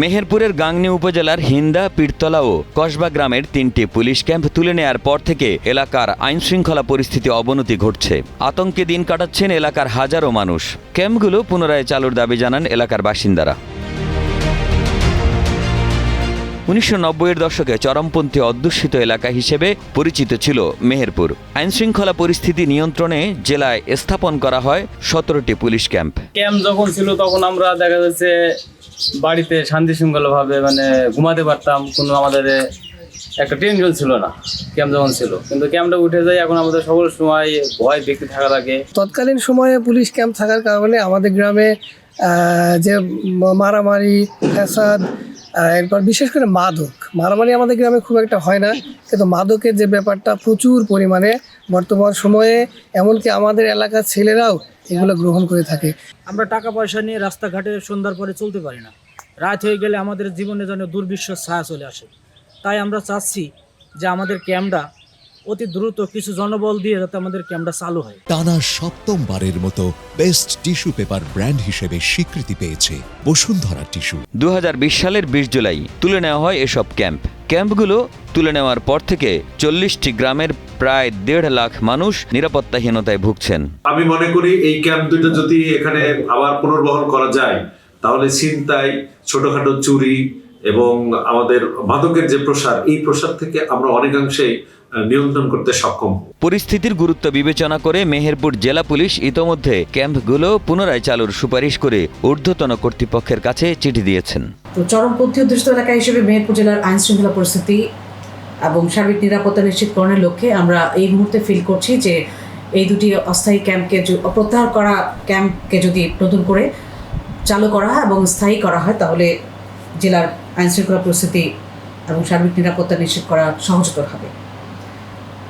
মেহেরপুরের গাংনী উপজেলার হিন্দা, পীরতলা ও কসবা গ্রামের 3টি পুলিশ ক্যাম্প তুলে নেয়ার পর থেকে এলাকার আইনশৃঙ্খলা পরিস্থিতি অবনতি ঘটছে। আতঙ্কে দিন কাটাচ্ছেন এলাকার হাজারো মানুষ। ক্যাম্পগুলো পুনরায় চালুর দাবি জানান এলাকার বাসিন্দারা। 1990-এর দশকে চরমপন্থী অধ্যুষিত এলাকা হিসেবে পরিচিত ছিল মেহেরপুর। আইনশৃঙ্খলা পরিস্থিতি নিয়ন্ত্রণে জেলায় স্থাপন করা হয় 17টি পুলিশ ক্যাম্প। ক্যাম্প যখন ছিল তখন আমরা দেখা যাচ্ছে বাড়িতে শান্তি শৃঙ্খলাভাবে ঘুমাতে পারতাম, কোনো আমাদের একটা টেনশন ছিল না ক্যাম্প যখন ছিল। কিন্তু ক্যাম্পটা উঠে যায়, এখন আমাদের সকল সময় ভয় ব্যক্তি থাকা লাগে। তৎকালীন সময়ে পুলিশ ক্যাম্প থাকার কারণে আমাদের গ্রামে যে মারামারি, ফ্যাসাদ, এরপর বিশেষ করে মারামারি আমাদের গ্রামে খুব একটা হয় না, কিন্তু মাদকের যে ব্যাপারটা প্রচুর পরিমাণে বর্তমান সময়ে, এমনকি আমাদের এলাকার ছেলেরাও এগুলো গ্রহণ করে থাকে। আমরা টাকা পয়সা নিয়ে রাস্তাঘাটে সন্ধ্যার পরে চলতে পারি না। রাত হয়ে গেলে আমাদের জীবনে যেন দুর্বিশ্বর ছায়া চলে আসে। তাই আমরা চাচ্ছি যে আমাদের ক্যাম্পটা অতি দ্রুত কিছু জনবল দিয়ে যাতে আমাদের ক্যাম্পটা চালু হয়। টানা 7মবারের মতো বেস্ট টিস্যু পেপার ব্র্যান্ড হিসেবে স্বীকৃতি পেয়েছে বসুন্ধরা টিস্যু। 2020 সালের 20 জুলাই তুলে নেওয়া হয় এসব ক্যাম্পগুলো তুলে নেওয়ার পর থেকে 40টি গ্রামের প্রায় 1.5 লাখ মানুষ নিরাপত্তাহীনতায় ভুগছেন। আমি মনে করি এই ক্যাম্প দুটো যদি এখানে আবার পুনর্বহন করা যায়, তাহলে ছিনতাই, ছোটখাটো চুরি এবং আমাদের মাদকের যে প্রসার, এই প্রসার থেকে আমরা অনেকাংশেই নিয়ন্ত্রণ করতে সক্ষম। পরিস্থিতির গুরুত্ব বিবেচনা করে মেহেরপুর জেলা পুলিশ ইতোমধ্যে ক্যাম্পগুলো পুনরায় চালুর সুপারিশ করে ঊর্ধ্বতন কর্তৃপক্ষের কাছে চিঠি দিয়েছেন। তো চরমপন্থী অধ্যুষিত এলাকা হিসেবে মেহেরপুর জেলার আইন শৃঙ্খলা পরিস্থিতি এবং সার্বিক নিরাপত্তা নিশ্চিতকরণের লক্ষ্যে আমরা এই মুহূর্তে ফিল করছি যে এই দুটি অস্থায়ী ক্যাম্পকে প্রত্যাহার করা ক্যাম্পকে যদি নতুন করে চালু করা হয় এবং স্থায়ী করা হয়, তাহলে জেলার আইন শৃঙ্খলা পরিস্থিতি এবং সার্বিক নিরাপত্তা নিশ্চিত করা সহজতর হবে।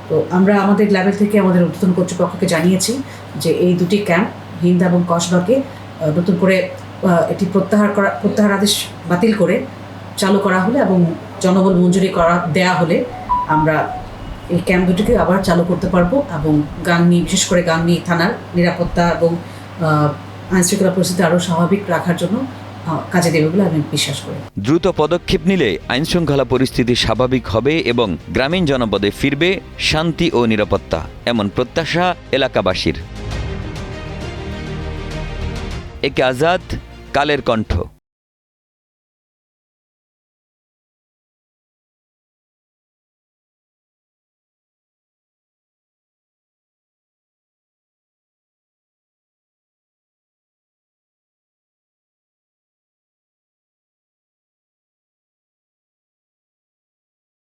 তো আমরা আমাদের লেভেল থেকে আমাদের ঊর্ধ্বতন কর্তৃপক্ষকে জানিয়েছি যে এই দুটি ক্যাম্প হিন্দা এবং কসবাকে নতুন করে এটি প্রত্যাহার আদেশ বাতিল করে চালু করা হলে এবং জনবল মঞ্জুরি দেয়া হলে আমরা এই ক্যাম্প দুটিকে আবার চালু করতে পারবো এবং গাংনী, বিশেষ করে গাংনী থানার নিরাপত্তা এবং আইনশৃঙ্খলা পরিস্থিতি আরও স্বাভাবিক রাখার জন্য কাজে দেবে বলে আমি বিশ্বাস করি। দ্রুত পদক্ষেপ নিলে আইনশৃঙ্খলা পরিস্থিতি স্বাভাবিক হবে এবং গ্রামীণ জনপদে ফিরবে শান্তি ও নিরাপত্তা, এমন প্রত্যাশা এলাকাবাসীর। একে আজাদ, কালের কণ্ঠ।